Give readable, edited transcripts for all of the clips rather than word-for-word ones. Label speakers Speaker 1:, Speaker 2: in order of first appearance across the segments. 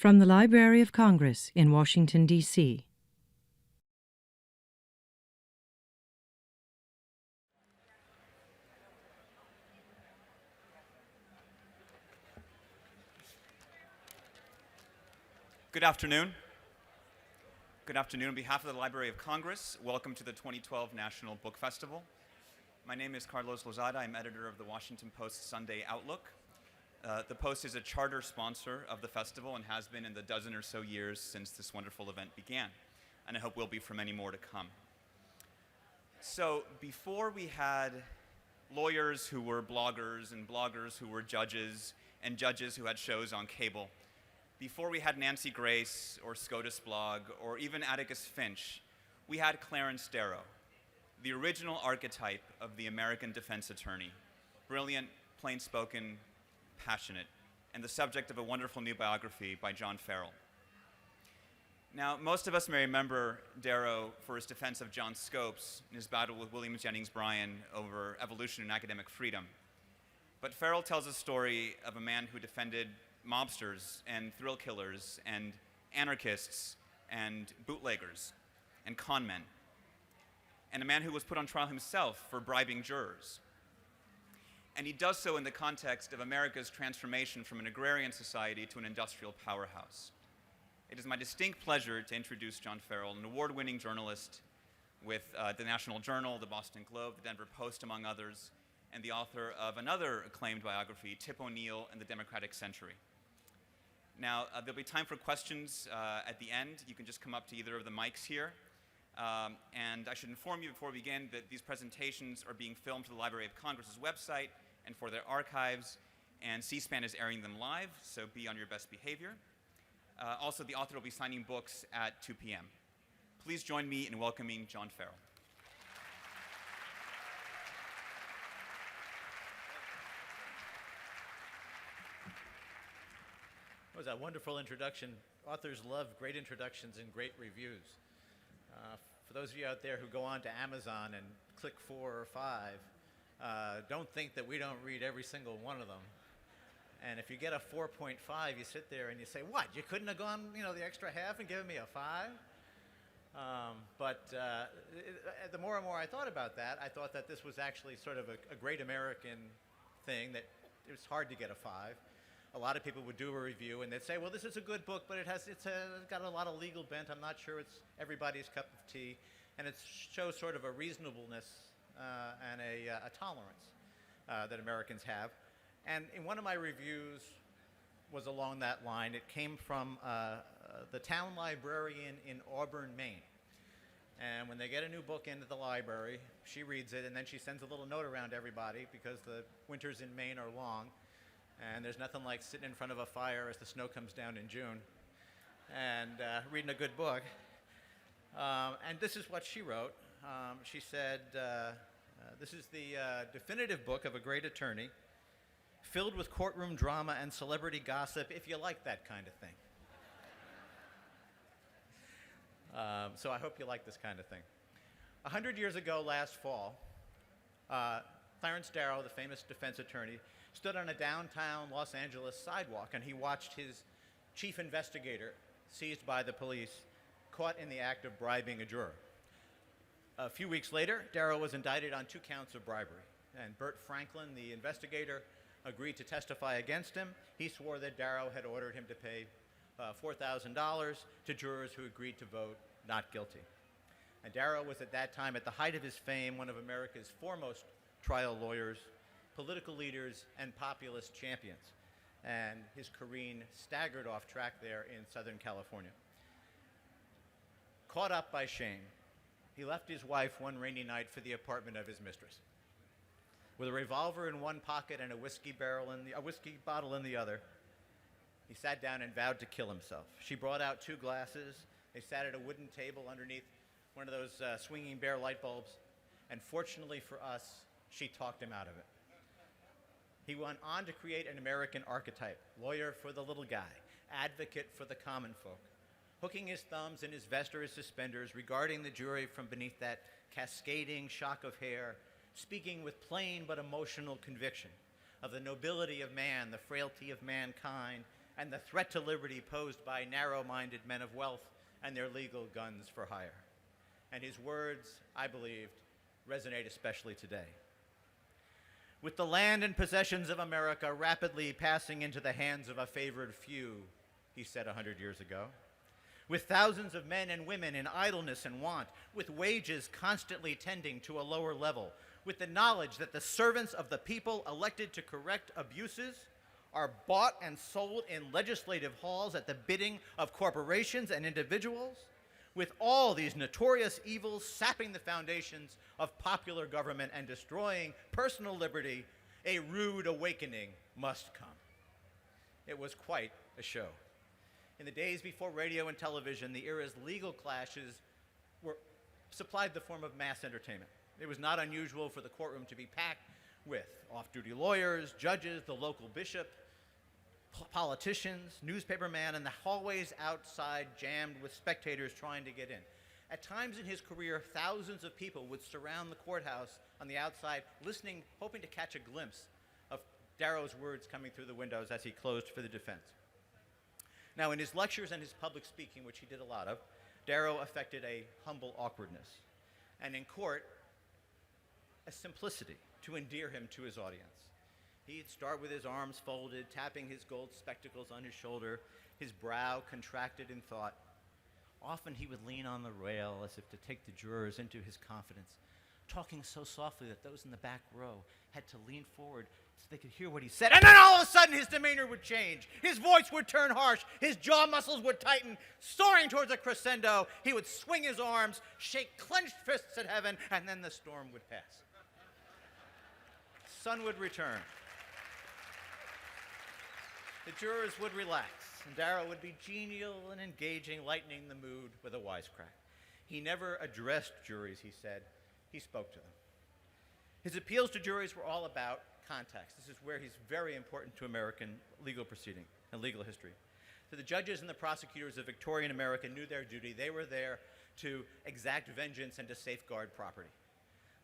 Speaker 1: From the Library of Congress in Washington, D.C.
Speaker 2: Good afternoon. Good afternoon. On behalf of the Library of Congress, welcome to the 2012 National Book Festival. My name is Carlos Lozada. I'm editor of the Washington Post Sunday Outlook. The Post is a charter sponsor of the festival and has been in the dozen or so years since this wonderful event began, and I hope will be for many more to come. So before we had lawyers who were bloggers and bloggers who were judges and judges who had shows on cable, before we had Nancy Grace or SCOTUS Blog or even Atticus Finch, we had Clarence Darrow, the original archetype of the American defense attorney, brilliant, plain-spoken, passionate, and the subject of a wonderful new biography by John Farrell. Now, most of us may remember Darrow for his defense of John Scopes in his battle with William Jennings Bryan over evolution and academic freedom. But Farrell tells a story of a man who defended mobsters and thrill killers and anarchists and bootleggers and con men, and a man who was put on trial himself for bribing jurors. And he does so in the context of America's transformation from an agrarian society to an industrial powerhouse. It is my distinct pleasure to introduce John Farrell, an award-winning journalist with the National Journal, the Boston Globe, the Denver Post, among others, and the author of another acclaimed biography, Tip O'Neill and the Democratic Century. Now, there'll be time for questions at the end. You can just come up to either of the mics here. And I should inform you before we begin that these presentations are being filmed for the Library of Congress's website and for their archives, and C-SPAN is airing them live, so be on your best behavior. Also, the author will be signing books at 2 p.m. Please join me in welcoming John Farrell.
Speaker 3: That was a wonderful introduction. Authors love great introductions and great reviews. For those of you out there who go on to Amazon and click 4 or 5, don't think that we don't read every single one of them. And if you get a 4.5, you sit there and you say, what, you couldn't have gone the extra half and given me a 5? The more and more I thought about that, I thought that this was actually sort of a great American thing, that it was hard to get a 5. A lot of people would do a review and they'd say, well, this is a good book, but it's got a lot of legal bent. I'm not sure it's everybody's cup of tea. And it shows sort of a reasonableness and a tolerance that Americans have. And in one of my reviews was along that line. It came from the town librarian in Auburn, Maine. And when they get a new book into the library, she reads it, and then she sends a little note around to everybody, because the winters in Maine are long. And there's nothing like sitting in front of a fire as the snow comes down in June and reading a good book. And this is what she wrote. She said, this is the definitive book of a great attorney, filled with courtroom drama and celebrity gossip, if you like that kind of thing. So I hope you like this kind of thing. 100 years ago, last fall, Clarence Darrow, the famous defense attorney, stood on a downtown Los Angeles sidewalk, and he watched his chief investigator, seized by the police, caught in the act of bribing a juror. A few weeks later, Darrow was indicted on 2 counts of bribery, and Bert Franklin, the investigator, agreed to testify against him. He swore that Darrow had ordered him to pay $4,000 to jurors who agreed to vote not guilty. And Darrow was at that time, at the height of his fame, one of America's foremost trial lawyers, political leaders, and populist champions. And his careen staggered off track there in Southern California. Caught up by shame, he left his wife one rainy night for the apartment of his mistress. With a revolver in one pocket and a whiskey bottle in the other, he sat down and vowed to kill himself. She brought out 2 glasses. They sat at a wooden table underneath one of those swinging bare light bulbs. And fortunately for us, she talked him out of it. He went on to create an American archetype, lawyer for the little guy, advocate for the common folk, hooking his thumbs in his vest or his suspenders, regarding the jury from beneath that cascading shock of hair, speaking with plain but emotional conviction of the nobility of man, the frailty of mankind, and the threat to liberty posed by narrow-minded men of wealth and their legal guns for hire. And his words, I believed, resonate especially today. With the land and possessions of America rapidly passing into the hands of a favored few, he said 100 years ago, with thousands of men and women in idleness and want, with wages constantly tending to a lower level, with the knowledge that the servants of the people elected to correct abuses are bought and sold in legislative halls at the bidding of corporations and individuals, with all these notorious evils sapping the foundations of popular government and destroying personal liberty, a rude awakening must come. It was quite a show. In the days before radio and television, the era's legal clashes supplied the form of mass entertainment. It was not unusual for the courtroom to be packed with off-duty lawyers, judges, the local bishop, politicians, newspapermen, and the hallways outside jammed with spectators trying to get in. At times in his career, thousands of people would surround the courthouse on the outside, listening, hoping to catch a glimpse of Darrow's words coming through the windows as he closed for the defense. Now, in his lectures and his public speaking, which he did a lot of, Darrow affected a humble awkwardness, and in court, a simplicity to endear him to his audience. He'd start with his arms folded, tapping his gold spectacles on his shoulder, his brow contracted in thought. Often he would lean on the rail as if to take the jurors into his confidence, talking so softly that those in the back row had to lean forward so they could hear what he said. And then all of a sudden his demeanor would change. His voice would turn harsh. His jaw muscles would tighten. Soaring towards a crescendo, he would swing his arms, shake clenched fists at heaven, and then the storm would pass. Sun would return. The jurors would relax, and Darrow would be genial and engaging, lightening the mood with a wisecrack. He never addressed juries, he said. He spoke to them. His appeals to juries were all about context. This is where he's very important to American legal proceeding and legal history. So the judges and the prosecutors of Victorian America knew their duty. They were there to exact vengeance and to safeguard property.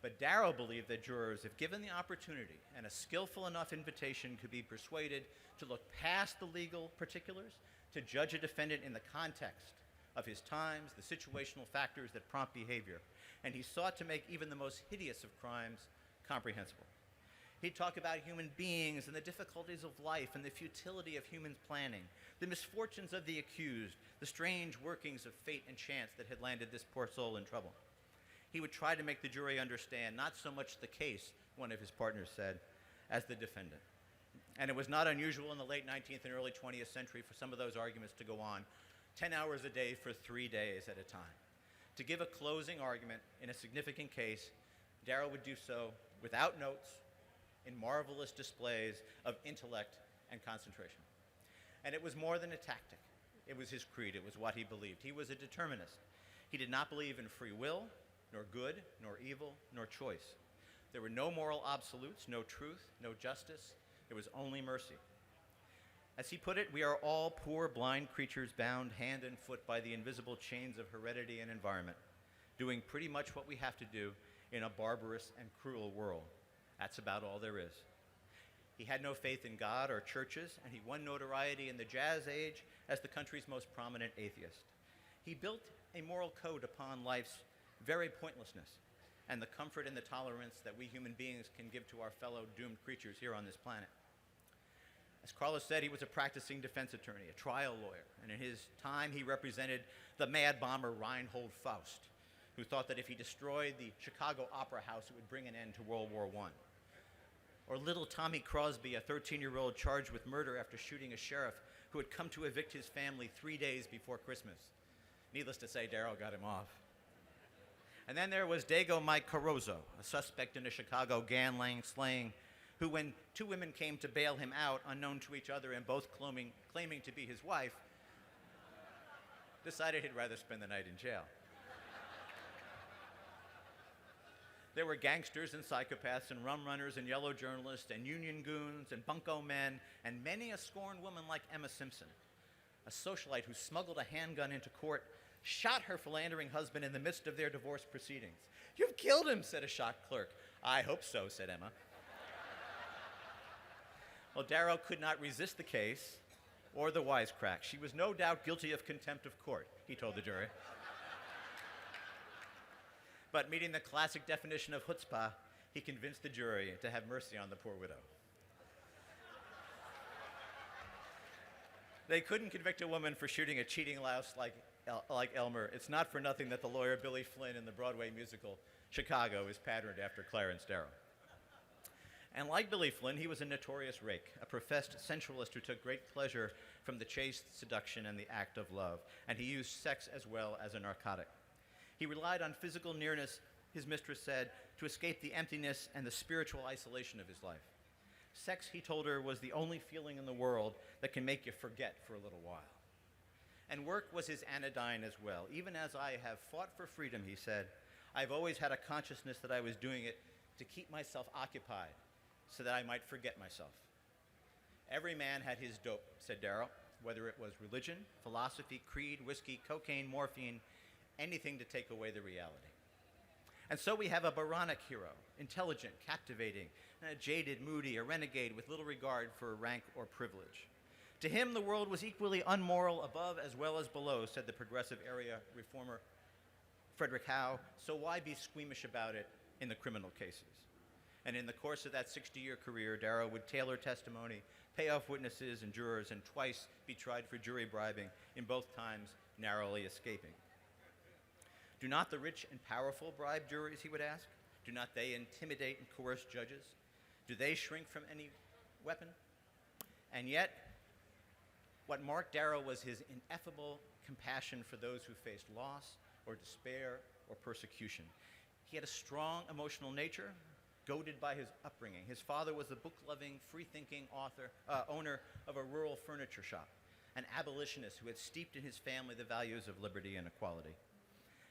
Speaker 3: But Darrow believed that jurors, if given the opportunity and a skillful enough invitation, could be persuaded to look past the legal particulars, to judge a defendant in the context of his times, the situational factors that prompt behavior. And he sought to make even the most hideous of crimes comprehensible. He'd talk about human beings and the difficulties of life and the futility of human planning, the misfortunes of the accused, the strange workings of fate and chance that had landed this poor soul in trouble. He would try to make the jury understand not so much the case, one of his partners said, as the defendant. And it was not unusual in the late 19th and early 20th century for some of those arguments to go on 10 hours a day for 3 days at a time. To give a closing argument in a significant case, Darrow would do so without notes, in marvelous displays of intellect and concentration. And it was more than a tactic. It was his creed. It was what he believed. He was a determinist. He did not believe in free will, nor good, nor evil, nor choice. There were no moral absolutes, no truth, no justice. There was only mercy. As he put it, we are all poor, blind creatures bound hand and foot by the invisible chains of heredity and environment, doing pretty much what we have to do in a barbarous and cruel world. That's about all there is. He had no faith in God or churches, and he won notoriety in the jazz age as the country's most prominent atheist. He built a moral code upon life's very pointlessness and the comfort and the tolerance that we human beings can give to our fellow doomed creatures here on this planet. As Carlos said, he was a practicing defense attorney, a trial lawyer, and in his time he represented the mad bomber Reinhold Faust, who thought that if he destroyed the Chicago Opera House, it would bring an end to World War I. Or little Tommy Crosby, a 13-year-old charged with murder after shooting a sheriff who had come to evict his family 3 days before Christmas. Needless to say, Darrow got him off. And then there was Dago Mike Carozo, a suspect in a Chicago gang slaying, who, when two women came to bail him out, unknown to each other and both claiming to be his wife, decided he'd rather spend the night in jail. There were gangsters and psychopaths and rum runners and yellow journalists and union goons and bunco men and many a scorned woman like Emma Simpson, a socialite who smuggled a handgun into court, shot her philandering husband in the midst of their divorce proceedings. "You've killed him," said a shocked clerk. "I hope so," said Emma. Well, Darrow could not resist the case, or the wisecrack. She was no doubt guilty of contempt of court, he told the jury. But meeting the classic definition of chutzpah, he convinced the jury to have mercy on the poor widow. They couldn't convict a woman for shooting a cheating louse like Elmer. It's not for nothing that the lawyer Billy Flynn in the Broadway musical Chicago is patterned after Clarence Darrow. And like Billy Flynn, he was a notorious rake, a professed sensualist who took great pleasure from the chaste seduction and the act of love, and he used sex as well as a narcotic. He relied on physical nearness, his mistress said, to escape the emptiness and the spiritual isolation of his life. Sex, he told her, was the only feeling in the world that can make you forget for a little while. And work was his anodyne as well. Even as I have fought for freedom, he said, I've always had a consciousness that I was doing it to keep myself occupied so that I might forget myself. Every man had his dope, said Darrow, whether it was religion, philosophy, creed, whiskey, cocaine, morphine, anything to take away the reality. And so we have a Byronic hero, intelligent, captivating, jaded, moody, a renegade with little regard for rank or privilege. To him, the world was equally unmoral above as well as below, said the progressive area reformer Frederick Howe, so why be squeamish about it in the criminal cases? And in the course of that 60-year career, Darrow would tailor testimony, pay off witnesses and jurors, and twice be tried for jury bribing, in both times narrowly escaping. Do not the rich and powerful bribe juries, he would ask? Do not they intimidate and coerce judges? Do they shrink from any weapon? And yet, what marked Darrow was his ineffable compassion for those who faced loss or despair or persecution. He had a strong emotional nature, goaded by his upbringing. His father was a book-loving, free-thinking owner of a rural furniture shop, an abolitionist who had steeped in his family the values of liberty and equality.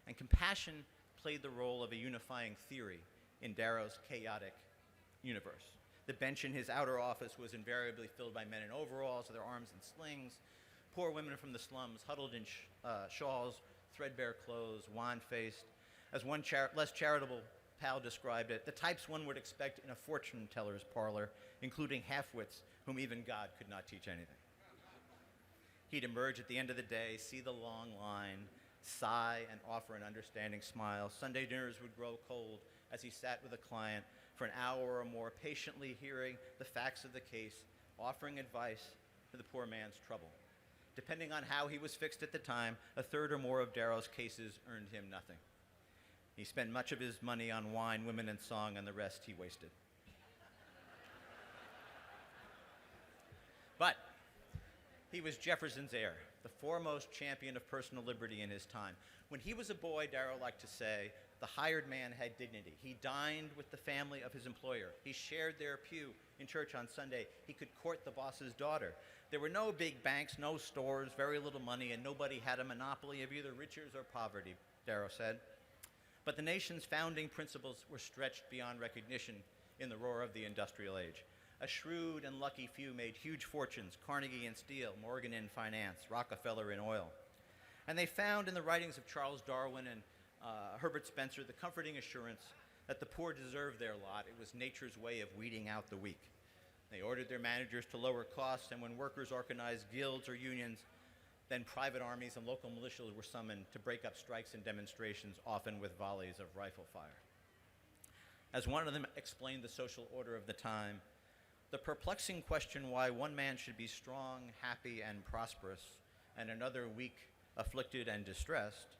Speaker 3: And compassion played the role of a unifying theory in Darrow's chaotic universe. The bench in his outer office was invariably filled by men in overalls with their arms in slings, poor women from the slums huddled in shawls, threadbare clothes, wan-faced. As one less charitable pal described it, the types one would expect in a fortune-teller's parlor, including half-wits whom even God could not teach anything. He'd emerge at the end of the day, see the long line, sigh and offer an understanding smile. Sunday dinners would grow cold as he sat with a client for an hour or more, patiently hearing the facts of the case, offering advice to the poor man's trouble. Depending on how he was fixed at the time, a third or more of Darrow's cases earned him nothing. He spent much of his money on wine, women, and song, and the rest he wasted. But he was Jefferson's heir, the foremost champion of personal liberty in his time. When he was a boy, Darrow liked to say, the hired man had dignity. He dined with the family of his employer. He shared their pew in church on Sunday. He could court the boss's daughter. There were no big banks, no stores, very little money, and nobody had a monopoly of either riches or poverty, Darrow said. But the nation's founding principles were stretched beyond recognition in the roar of the industrial age. A shrewd and lucky few made huge fortunes, Carnegie in steel, Morgan in finance, Rockefeller in oil. And they found in the writings of Charles Darwin and Herbert Spencer the comforting assurance that the poor deserved their lot. It was nature's way of weeding out the weak. They ordered their managers to lower costs, and when workers organized guilds or unions, then private armies and local militias were summoned to break up strikes and demonstrations, often with volleys of rifle fire. As one of them explained the social order of the time, the perplexing question why one man should be strong, happy, and prosperous, and another weak, afflicted, and distressed,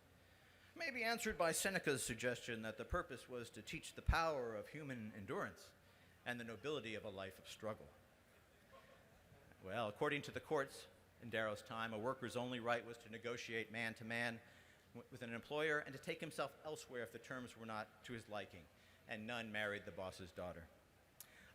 Speaker 3: may be answered by Seneca's suggestion that the purpose was to teach the power of human endurance and the nobility of a life of struggle. Well, according to the courts in Darrow's time, a worker's only right was to negotiate man-to-man with an employer and to take himself elsewhere if the terms were not to his liking, and none married the boss's daughter.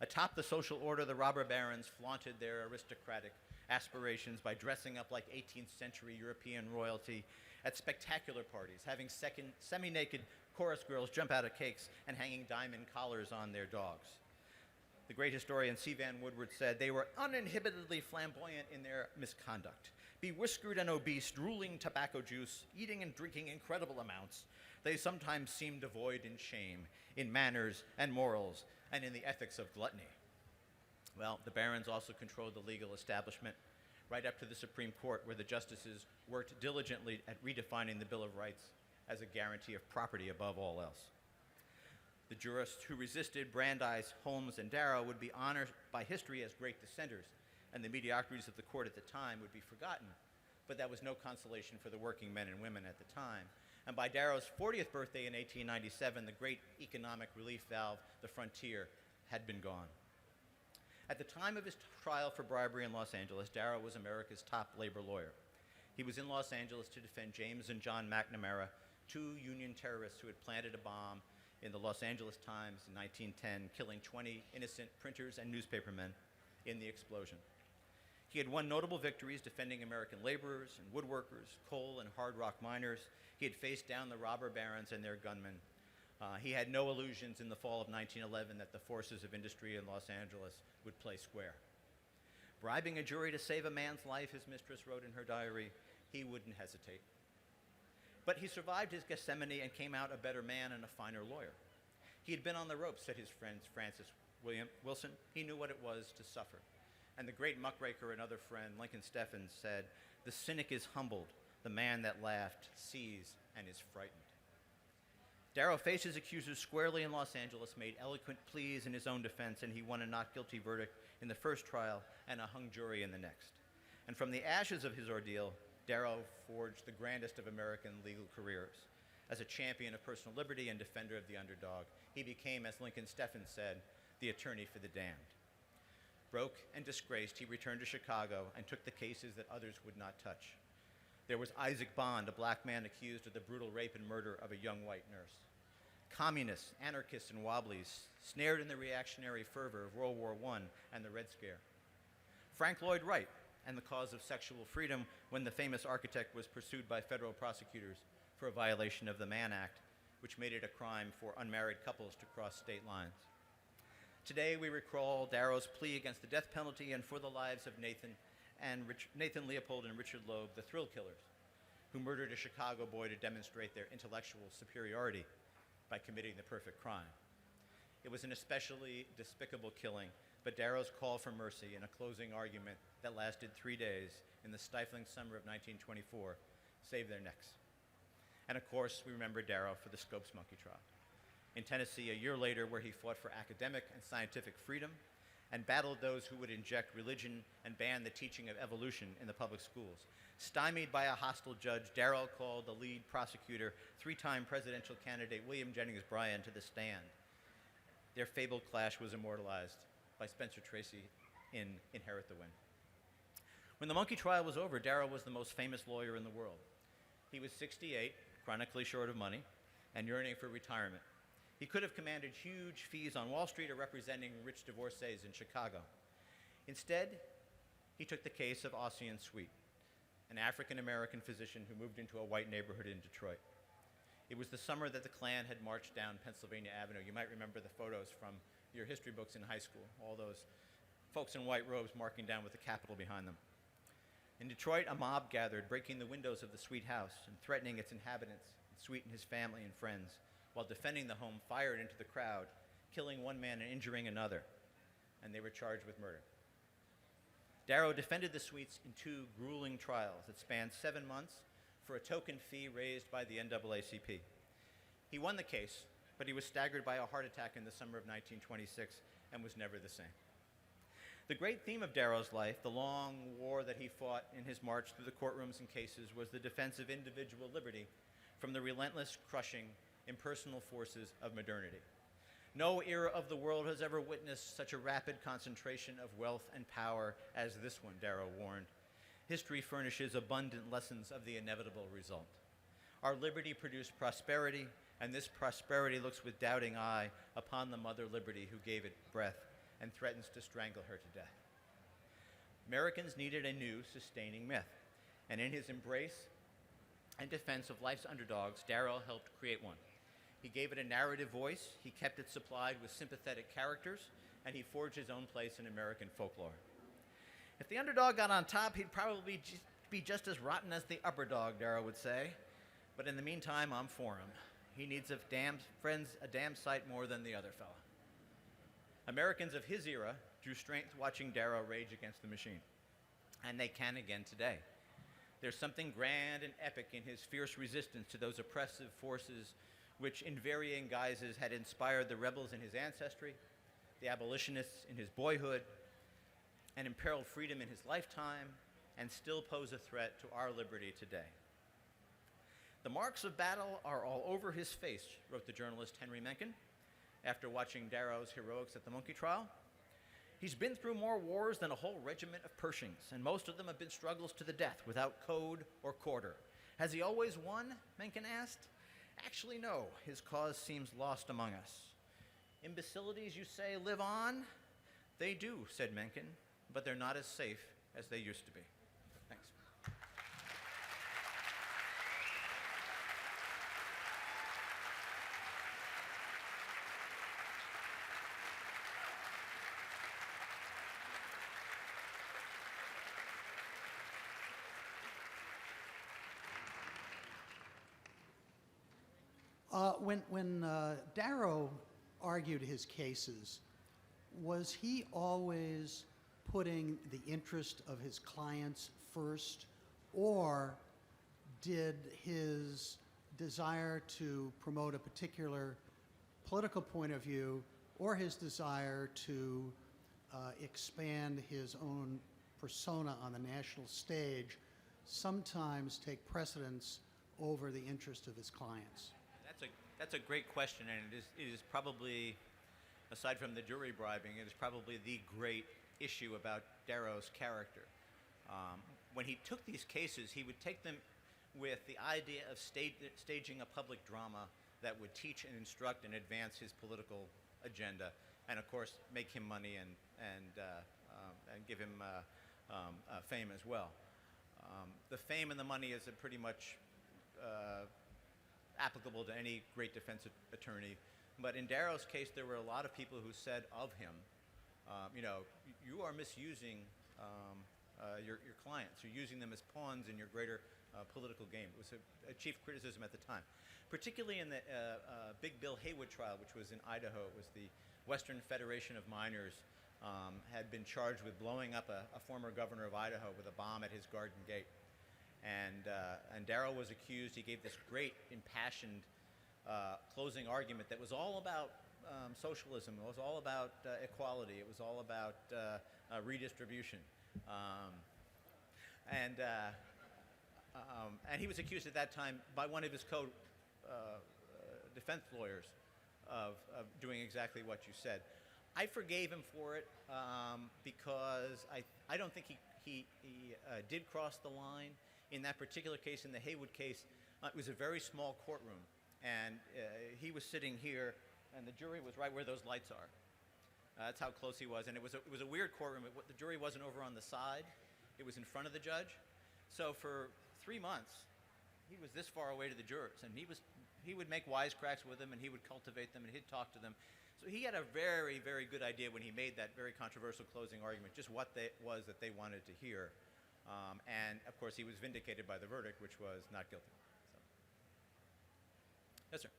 Speaker 3: Atop the social order, the robber barons flaunted their aristocratic aspirations by dressing up like 18th century European royalty at spectacular parties, having semi-naked chorus girls jump out of cakes and hanging diamond collars on their dogs. The great historian C. Van Woodward said they were uninhibitedly flamboyant in their misconduct. Bewhiskered and obese, drooling tobacco juice, eating and drinking incredible amounts, they sometimes seemed devoid in shame, in manners and morals, and in the ethics of gluttony. Well, the barons also controlled the legal establishment, right up to the Supreme Court, where the justices worked diligently at redefining the Bill of Rights as a guarantee of property above all else. The jurists who resisted Brandeis, Holmes, and Darrow would be honored by history as great dissenters, and the mediocrities of the court at the time would be forgotten. But that was no consolation for the working men and women at the time. And by Darrow's 40th birthday in 1897, the great economic relief valve, the frontier, had been gone. At the time of his trial for bribery in Los Angeles, Darrow was America's top labor lawyer. He was in Los Angeles to defend James and John McNamara, two Union terrorists who had planted a bomb in the Los Angeles Times in 1910, killing 20 innocent printers and newspapermen in the explosion. He had won notable victories defending American laborers and woodworkers, coal and hard rock miners. He had faced down the robber barons and their gunmen. He had no illusions in the fall of 1911 that the forces of industry in Los Angeles would play square. Bribing a jury to save a man's life, his mistress wrote in her diary, he wouldn't hesitate. But he survived his Gethsemane and came out a better man and a finer lawyer. He had been on the ropes, said his friend Francis Wilson. He knew what it was to suffer. And the great muckraker and other friend, Lincoln Steffens, said, "The cynic is humbled, the man that laughed sees and is frightened." Darrow faced his accusers squarely in Los Angeles, made eloquent pleas in his own defense, and he won a not guilty verdict in the first trial and a hung jury in the next. And from the ashes of his ordeal, Darrow forged the grandest of American legal careers. As a champion of personal liberty and defender of the underdog, he became, as Lincoln Steffens said, the attorney for the damned. Broke and disgraced, he returned to Chicago and took the cases that others would not touch. There was Isaac Bond, a black man accused of the brutal rape and murder of a young white nurse. Communists, anarchists, and wobblies, snared in the reactionary fervor of World War I and the Red Scare. Frank Lloyd Wright and the cause of sexual freedom when the famous architect was pursued by federal prosecutors for a violation of the Mann Act, which made it a crime for unmarried couples to cross state lines. Today, we recall Darrow's plea against the death penalty and for the lives of Nathan Leopold and Richard Loeb, the thrill killers, who murdered a Chicago boy to demonstrate their intellectual superiority by committing the perfect crime. It was an especially despicable killing, but Darrow's call for mercy in a closing argument that lasted 3 days in the stifling summer of 1924 saved their necks. And of course, we remember Darrow for the Scopes monkey trial in Tennessee a year later, where he fought for academic and scientific freedom and battled those who would inject religion and ban the teaching of evolution in the public schools. Stymied by a hostile judge, Darrow called the lead prosecutor, three-time presidential candidate William Jennings Bryan, to the stand. Their fabled clash was immortalized by Spencer Tracy in Inherit the Wind. When the monkey trial was over, Darrow was the most famous lawyer in the world. He was 68, chronically short of money, and yearning for retirement. He could have commanded huge fees on Wall Street or representing rich divorcees in Chicago. Instead, he took the case of Ossian Sweet, an African-American physician who moved into a white neighborhood in Detroit. It was the summer that the Klan had marched down Pennsylvania Avenue. You might remember the photos from your history books in high school, all those folks in white robes marching down with the Capitol behind them. In Detroit, a mob gathered, breaking the windows of the Sweet house and threatening its inhabitants, Sweet and his family and friends, while defending the home, fired into the crowd, killing one man and injuring another, and they were charged with murder. Darrow defended the Sweets in 2 grueling trials that spanned 7 months for a token fee raised by the NAACP. He won the case, but he was staggered by a heart attack in the summer of 1926 and was never the same. The great theme of Darrow's life, the long war that he fought in his march through the courtrooms and cases, was the defense of individual liberty from the relentless, crushing, impersonal forces of modernity. No era of the world has ever witnessed such a rapid concentration of wealth and power as this one, Darrow warned. History furnishes abundant lessons of the inevitable result. Our liberty produced prosperity, and this prosperity looks with doubting eye upon the mother liberty who gave it breath and threatens to strangle her to death. Americans needed a new sustaining myth, and in his embrace and defense of life's underdogs, Darrow helped create one. He gave it a narrative voice, he kept it supplied with sympathetic characters, and he forged his own place in American folklore. If the underdog got on top, he'd probably be just as rotten as the upper dog, Darrow would say. But in the meantime, I'm for him. He needs a damn sight more than the other fella. Americans of his era drew strength watching Darrow rage against the machine. and they can again today. There's something grand and epic in his fierce resistance to those oppressive forces which in varying guises had inspired the rebels in his ancestry, the abolitionists in his boyhood, and imperiled freedom in his lifetime, and still pose a threat to our liberty today. The marks of battle are all over his face, wrote the journalist Henry Mencken, after watching Darrow's heroics at the Monkey trial. He's been through more wars than a whole regiment of Pershings, and most of them have been struggles to the death without code or quarter. Has he always won? Mencken asked. Actually, no. His cause seems lost among us. Imbecilities, you say, live on? They do, said Mencken, but they're not as safe as they used to be. Thanks.
Speaker 4: When Darrow argued his cases, was he always putting the interest of his clients first, or did his desire to promote a particular political point of view or his desire to expand his own persona on the national stage sometimes take precedence over the interest of his clients?
Speaker 3: That's a great question, and it is probably, aside from the jury bribing, it is probably the great issue about Darrow's character. When he took these cases, he would take them with the idea of staging a public drama that would teach and instruct and advance his political agenda, and of course make him money and give him fame as well. The fame and the money is pretty much applicable to any great defense attorney. But in Darrow's case, there were a lot of people who said of him, you are misusing your clients. You're using them as pawns in your greater political game. It was a chief criticism at the time, particularly in the Big Bill Haywood trial, which was in Idaho. It was the Western Federation of Miners had been charged with blowing up a former governor of Idaho with a bomb at his garden gate. And Darrow was accused. He gave this great impassioned closing argument that was all about socialism. It was all about equality. It was all about redistribution. And he was accused at that time by one of his defense lawyers of doing exactly what you said. I forgave him for it because I don't think he did cross the line. In that particular case, in the Haywood case, it was a very small courtroom, and he was sitting here, and the jury was right where those lights are. That's how close he was, and it was a weird courtroom. The jury wasn't over on the side; it was in front of the judge. So for 3 months, he was this far away to the jurors, and he would make wisecracks with them, and he would cultivate them, and he'd talk to them. So he had a very, very good idea when he made that very controversial closing argument, just what it was that they wanted to hear. And, of course, he was vindicated by the verdict, which was not guilty. So. Yes, sir.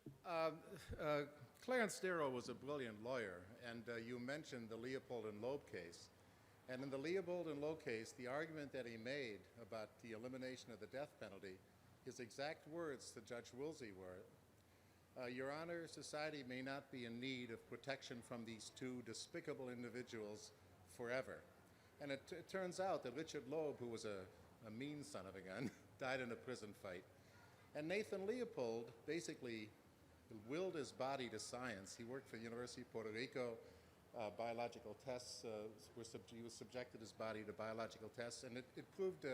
Speaker 5: Clarence Darrow was a brilliant lawyer, and you mentioned the Leopold and Loeb case. And in the Leopold and Loeb case, the argument that he made about the elimination of the death penalty, his exact words to Judge Woolsey were, Your Honor, society may not be in need of protection from these two despicable individuals forever. And it turns out that Richard Loeb, who was a mean son of a gun, died in a prison fight. And Nathan Leopold basically willed his body to science. He worked for the University of Puerto Rico. Biological tests, he was subjected his body to biological tests, and it proved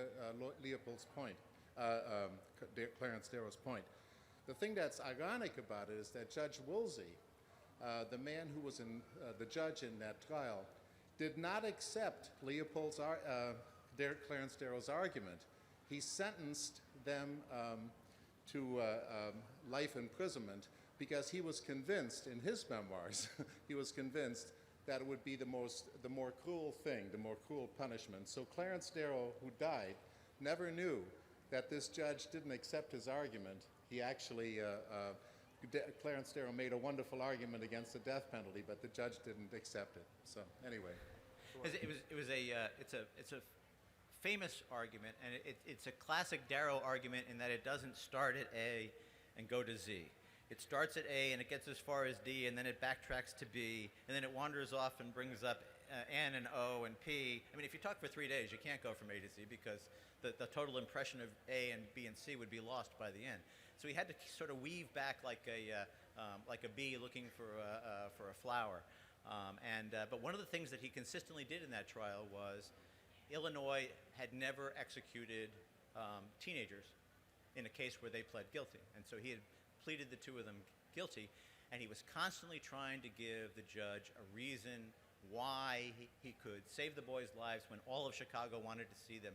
Speaker 5: Leopold's point, Clarence Darrow's point. The thing that's ironic about it is that Judge Woolsey, the man who was the judge in that trial, did not accept Clarence Darrow's argument. He sentenced them to life imprisonment because he was convinced, in his memoirs, he was convinced that it would be the more cruel thing, the more cruel punishment. So Clarence Darrow, who died, never knew that this judge didn't accept his argument. He actually, Clarence Darrow made a wonderful argument against the death penalty, but the judge didn't accept it. So anyway.
Speaker 3: It's a famous argument, and it's a classic Darrow argument in that it doesn't start at A and go to Z. It starts at A and it gets as far as D, and then it backtracks to B, and then it wanders off and brings up N and O and P. I mean, if you talk for 3 days, you can't go from A to Z because the total impression of A and B and C would be lost by the end. So he had to sort of weave back like a bee looking for a flower. But one of the things that he consistently did in that trial was Illinois had never executed teenagers in a case where they pled guilty. And so he had pleaded the two of them guilty, and he was constantly trying to give the judge a reason why he could save the boys' lives when all of Chicago wanted to see them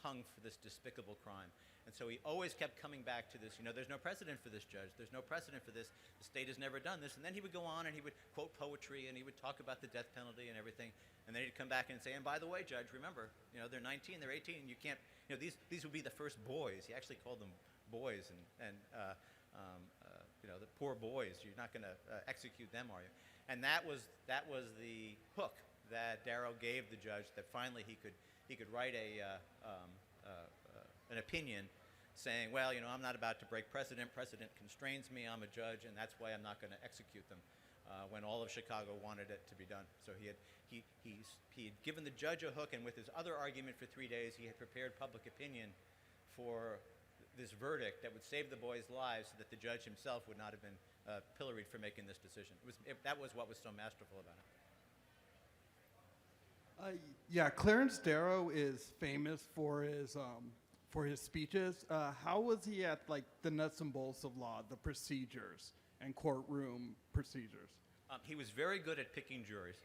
Speaker 3: hung for this despicable crime. And so he always kept coming back to this, there's no precedent for this, Judge. There's no precedent for this. The state has never done this. And then he would go on and he would quote poetry and he would talk about the death penalty and everything. And then he'd come back and say, and by the way, Judge, remember, they're 19, they're 18, you can't, these would be the first boys. He actually called them boys and the poor boys. You're not going to execute them, are you? And that was the hook that Darrow gave the judge, that finally he could write an opinion saying, well, I'm not about to break precedent. Precedent constrains me. I'm a judge, and that's why I'm not going to execute them. When all of Chicago wanted it to be done, so he had given the judge a hook, and with his other argument for 3 days, he had prepared public opinion for this verdict that would save the boys' lives, so that the judge himself would not have been pilloried for making this decision. That was what was so masterful about it.
Speaker 6: Clarence Darrow is famous for his speeches. How was he at the nuts and bolts of law, the procedures and courtroom procedures?
Speaker 3: He was very good at picking juries.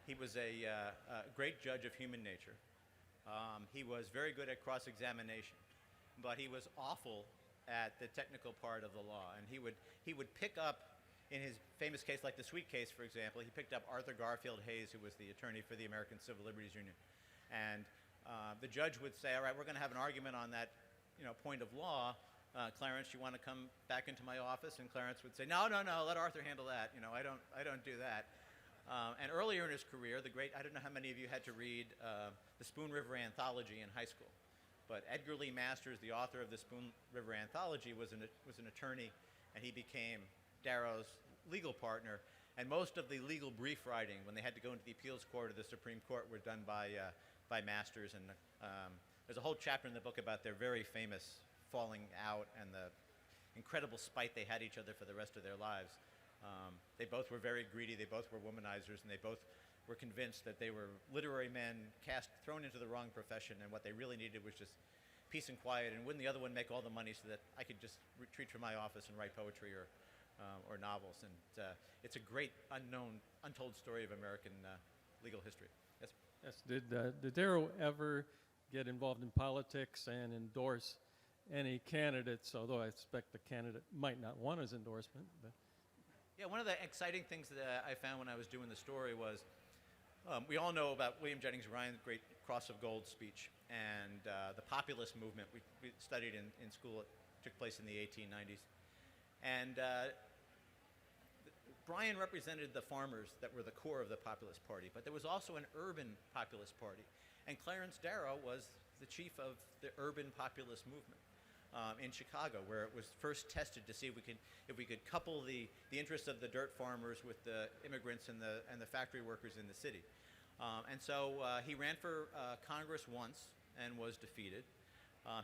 Speaker 3: He was a great judge of human nature. He was very good at cross-examination, but he was awful at the technical part of the law. And he would pick up, in his famous case, like the Sweet case, for example, he picked up Arthur Garfield Hayes, who was the attorney for the American Civil Liberties Union. And the judge would say, all right, we're going to have an argument on that point of law. Clarence, you want to come back into my office? And Clarence would say, no, let Arthur handle that. I don't do that. And earlier in his career, I don't know how many of you had to read the Spoon River Anthology in high school, but Edgar Lee Masters, the author of the Spoon River Anthology, was an attorney, and he became Darrow's legal partner. And most of the legal brief writing, when they had to go into the appeals court or the Supreme Court, were done by Masters. And there's a whole chapter in the book about their very famous falling out and the incredible spite they had each other for the rest of their lives. They both were very greedy, they both were womanizers, and they both were convinced that they were literary men thrown into the wrong profession, and what they really needed was just peace and quiet, and wouldn't the other one make all the money so that I could just retreat from my office and write poetry or novels. And it's a great untold story of American legal history. Yes?
Speaker 7: Yes. Did Darrow ever get involved in politics and endorse any candidates, although I suspect the candidate might not want his endorsement? But.
Speaker 3: Yeah, one of the exciting things that I found when I was doing the story was, we all know about William Jennings Bryan's great Cross of Gold speech, and the populist movement we studied in school. It took place in the 1890s. And Bryan represented the farmers that were the core of the Populist Party, but there was also an urban populist party. And Clarence Darrow was the chief of the urban populist movement in Chicago, where it was first tested to see if we could couple the interests of the dirt farmers with the immigrants and the factory workers in the city. And so he ran for Congress once and was defeated.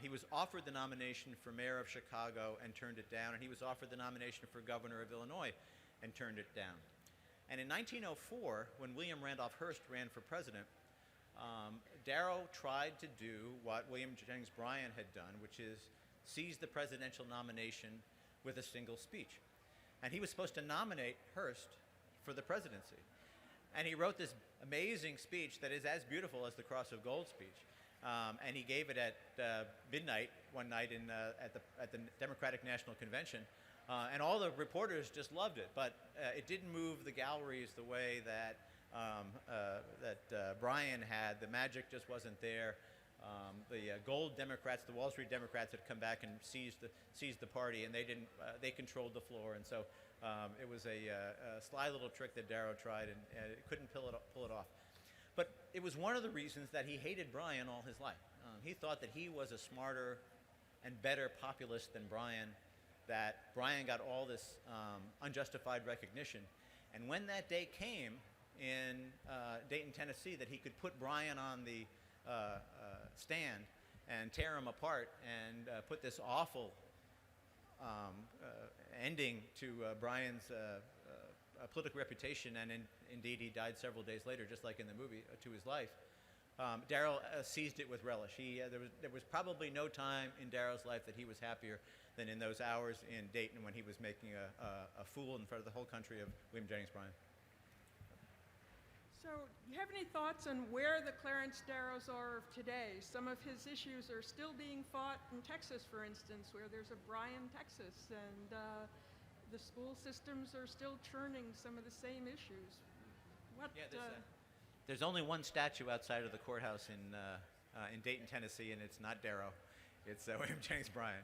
Speaker 3: He was offered the nomination for mayor of Chicago and turned it down, and he was offered the nomination for governor of Illinois and turned it down. And in 1904, when William Randolph Hearst ran for president, Darrow tried to do what William Jennings Bryan had done, which is seize the presidential nomination with a single speech. And he was supposed to nominate Hearst for the presidency. And he wrote this amazing speech that is as beautiful as the Cross of Gold speech. And he gave it at midnight one night at the Democratic National Convention. And all the reporters just loved it, but it didn't move the galleries the way that Bryan had. The magic just wasn't there. The gold Democrats, the Wall Street Democrats, had come back and seized the party, and they controlled the floor. And so it was a sly little trick that Darrow tried, and it couldn't pull it off. But it was one of the reasons that he hated Bryan all his life. He thought that he was a smarter and better populist than Bryan, that Bryan got all this unjustified recognition. And when that day came in Dayton, Tennessee, that he could put Bryan on the stand and tear him apart and put this awful ending to Bryan's political reputation, and indeed he died several days later, just like in the movie, to his life. Darrell seized it with relish. There was probably no time in Darrell's life that he was happier than in those hours in Dayton when he was making a fool in front of the whole country of William Jennings Bryan.
Speaker 8: So, do you have any thoughts on where the Clarence Darrows are of today? Some of his issues are still being fought in Texas, for instance, where there's a Bryan, Texas, and the school systems are still churning some of the same issues.
Speaker 3: There's only one statue outside of the courthouse in Dayton, Tennessee, and it's not Darrow. It's William Jennings Bryan.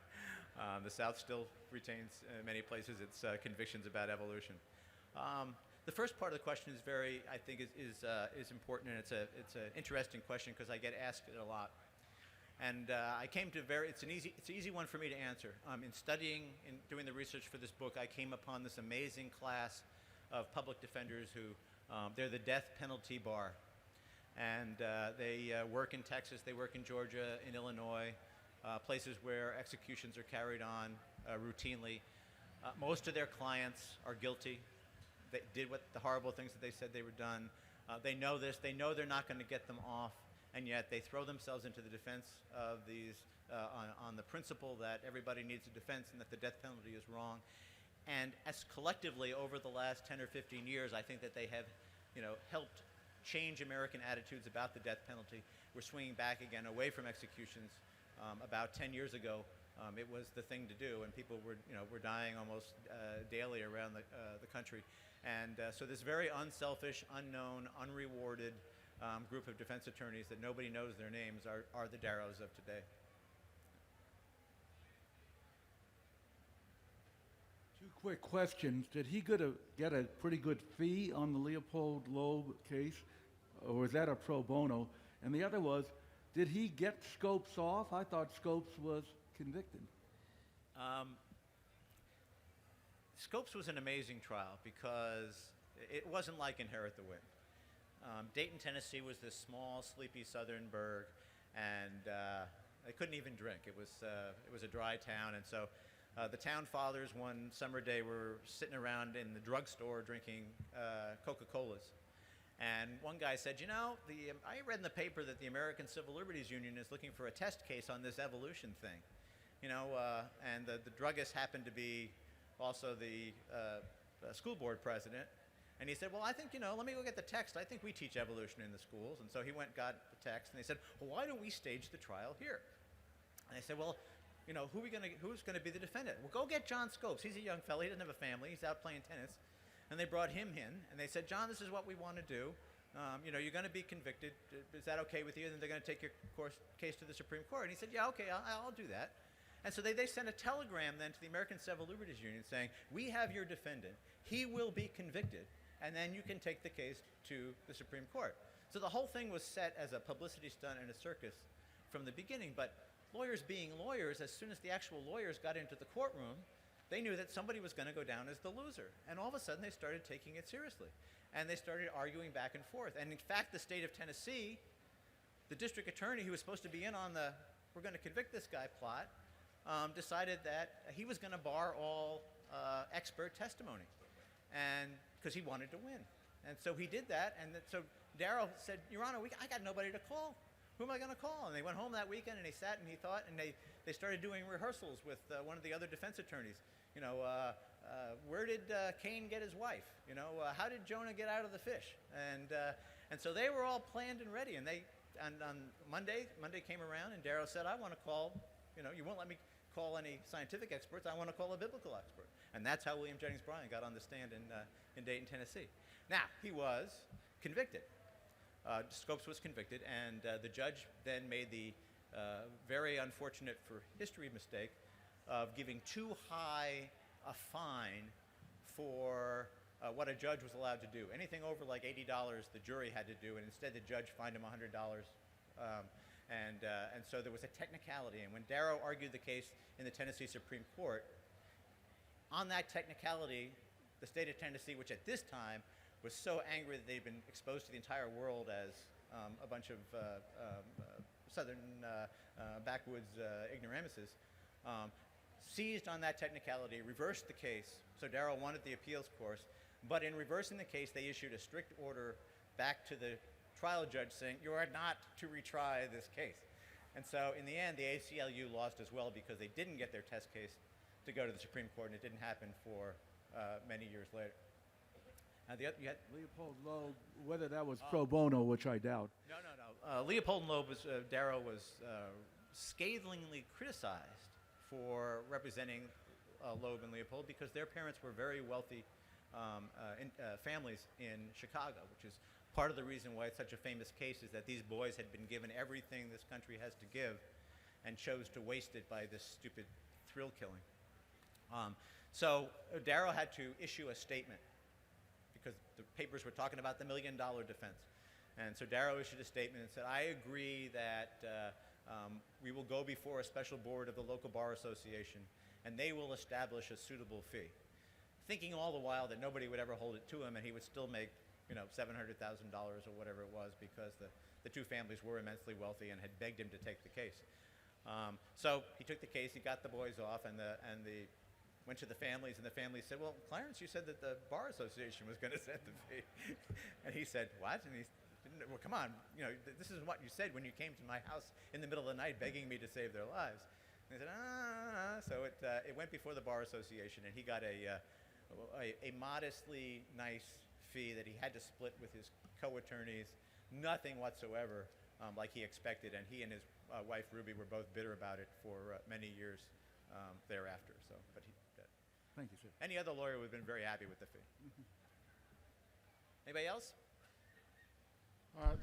Speaker 3: The South still retains, in many places, its convictions about evolution. The first part of the question is I think is important, and it's an interesting question because I get asked it a lot. And I came to it's an easy one for me to answer. In studying and doing the research for this book, I came upon this amazing class of public defenders who they're the death penalty bar, and they work in Texas, they work in Georgia, in Illinois, places where executions are carried on routinely. Most of their clients are guilty. They did the horrible things that they said they were done. They know this. They know they're not going to get them off, and yet they throw themselves into the defense of these on the principle that everybody needs a defense and that the death penalty is wrong. And as collectively over the last 10 or 15 years, I think that they have, helped change American attitudes about the death penalty. We're swinging back again away from executions. About 10 years ago, it was the thing to do, and people were dying almost daily around the country. And so this very unselfish, unknown, unrewarded group of defense attorneys that nobody knows their names are the Darrows of today.
Speaker 9: Two quick questions. Did he get a pretty good fee on the Leopold Loeb case, or was that a pro bono? And the other was, did he get Scopes off? I thought Scopes was convicted.
Speaker 3: Scopes was an amazing trial because it wasn't like Inherit the Wind. Dayton, Tennessee was this small, sleepy southern burg, and they couldn't even drink. It was a dry town, and so the town fathers one summer day were sitting around in the drugstore drinking Coca-Colas. And one guy said, I read in the paper that the American Civil Liberties Union is looking for a test case on this evolution thing. And the druggist happened to be also the school board president. And he said, well, I think, let me go get the text. I think we teach evolution in the schools. And so he went and got the text, and they said, well, why don't we stage the trial here? And they said, well, who's going to be the defendant? Well, go get John Scopes. He's a young fellow. He doesn't have a family. He's out playing tennis. And they brought him in, and they said, John, this is what we want to do. You're going to be convicted. Is that okay with you? And then they're going to take your case to the Supreme Court. And he said, yeah, okay, I'll do that. And so they sent a telegram then to the American Civil Liberties Union saying, we have your defendant. He will be convicted, and then you can take the case to the Supreme Court. So the whole thing was set as a publicity stunt and a circus from the beginning. But lawyers being lawyers, as soon as the actual lawyers got into the courtroom, they knew that somebody was going to go down as the loser. And all of a sudden, they started taking it seriously. And they started arguing back and forth. And in fact, the state of Tennessee, the district attorney who was supposed to be in on the we're going to convict this guy plot, decided that he was going to bar all expert testimony, and because he wanted to win. And so he did that. And so Darrow said, Your Honor, I got nobody to call. Who am I going to call? And they went home that weekend, and he sat and he thought, and they started doing rehearsals with one of the other defense attorneys. Where did Cain get his wife? How did Jonah get out of the fish? And so they were all planned and ready. And on Monday came around, and Darrow said, I want to call, you won't let me call any scientific experts. I want to call a biblical expert. And that's how William Jennings Bryan got on the stand in Dayton, Tennessee. Now, he was convicted. Scopes was convicted, and the judge then made the very unfortunate for history mistake of giving too high a fine for what a judge was allowed to do. Anything over like $80, the jury had to do, and instead the judge fined him $100. And so there was a technicality. And when Darrow argued the case in the Tennessee Supreme Court, on that technicality, the state of Tennessee, which at this time was so angry that they'd been exposed to the entire world as a bunch of southern backwoods ignoramuses, seized on that technicality, reversed the case. So Darrow won at the appeals course, but in reversing the case, they issued a strict order back to the trial judge saying, you are not to retry this case. And so in the end, the ACLU lost as well because they didn't get their test case to go to the Supreme Court, and it didn't happen for many years later. You had
Speaker 9: Leopold Loeb, whether that was pro bono, which I doubt.
Speaker 3: No. Leopold and Loeb Darrow was scathingly criticized for representing Loeb and Leopold because their parents were very wealthy families in Chicago, which is part of the reason why it's such a famous case is that these boys had been given everything this country has to give and chose to waste it by this stupid thrill killing. So Darrow had to issue a statement because the papers were talking about the $1 million defense. And so Darrow issued a statement and said, I agree that we will go before a special board of the local bar association and they will establish a suitable fee. Thinking all the while that nobody would ever hold it to him and he would still make $700,000 or whatever it was because the two families were immensely wealthy and had begged him to take the case. So he took the case, he got the boys off, and went to the families, and the families said, well, Clarence, you said that the Bar Association was going to set the fee. And he said, what? And he said, well, come on, this is what you said when you came to my house in the middle of the night begging me to save their lives. And they said, So it went before the Bar Association, and he got a modestly nice fee that he had to split with his co-attorneys, nothing whatsoever like he expected, and he and his wife Ruby were both bitter about it for many years thereafter.
Speaker 9: Thank you, sir.
Speaker 3: Any other lawyer would have been very happy with the fee. Anybody else?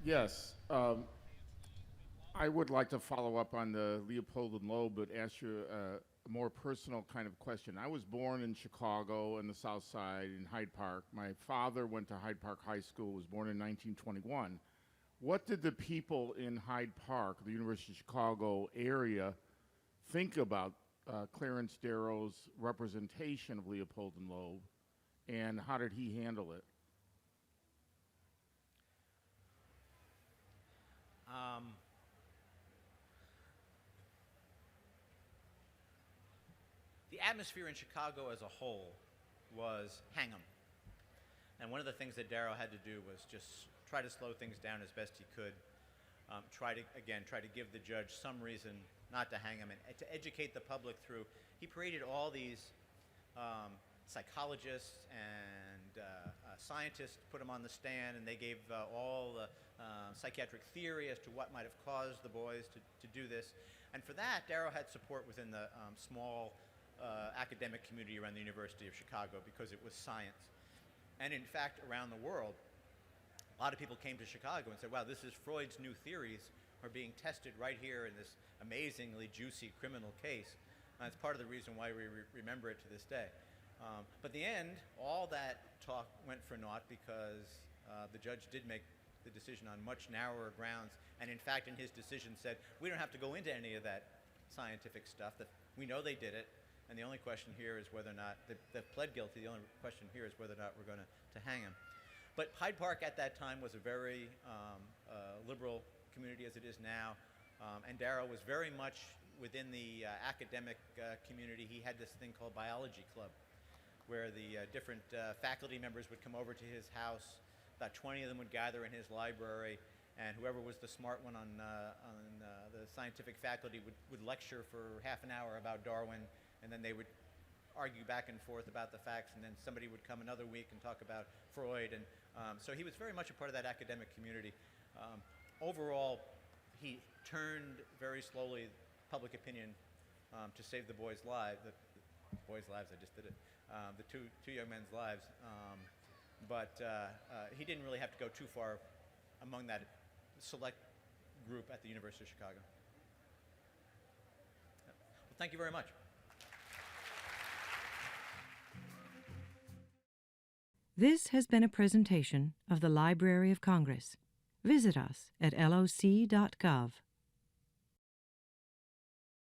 Speaker 10: Yes. I would like to follow up on the Leopold and Loeb, but ask you a more personal kind of question. I was born in Chicago on the South Side in Hyde Park. My father went to Hyde Park High School, was born in 1921. What did the people in Hyde Park, the University of Chicago area, think about Clarence Darrow's representation of Leopold and Loeb, and how did he handle it?
Speaker 3: The atmosphere in Chicago as a whole was hang 'em. And one of the things that Darrow had to do was just try to slow things down as best he could. Try to give the judge some reason not to hang him, and to educate the public through. He paraded all these psychologists and scientists, put them on the stand, and they gave all the psychiatric theory as to what might have caused the boys to do this. And for that, Darrow had support within the small academic community around the University of Chicago because it was science. And in fact, around the world, a lot of people came to Chicago and said, wow, this is Freud's new theories are being tested right here in this amazingly juicy criminal case. That's part of the reason why we remember it to this day. But in the end, all that talk went for naught because the judge did make the decision on much narrower grounds, and in fact in his decision said, we don't have to go into any of that scientific stuff, that we know they did it, and the only question here is whether or not, they pled guilty, the only question here is whether or not we're going to hang him. But Hyde Park at that time was a very liberal community as it is now, and Darrow was very much within the academic community. He had this thing called Biology Club, where the different faculty members would come over to his house. About 20 of them would gather in his library, and whoever was the smart one on the scientific faculty would lecture for half an hour about Darwin, and then they would argue back and forth about the facts, and then somebody would come another week and talk about Freud. And so he was very much a part of that academic community. Overall, he turned very slowly public opinion to save the boys' lives. The boys' lives, I just did it. The two young men's lives. But he didn't really have to go too far among that select group at the University of Chicago. Well, thank you very much.
Speaker 1: This has been a presentation of the Library of Congress. Visit us at loc.gov.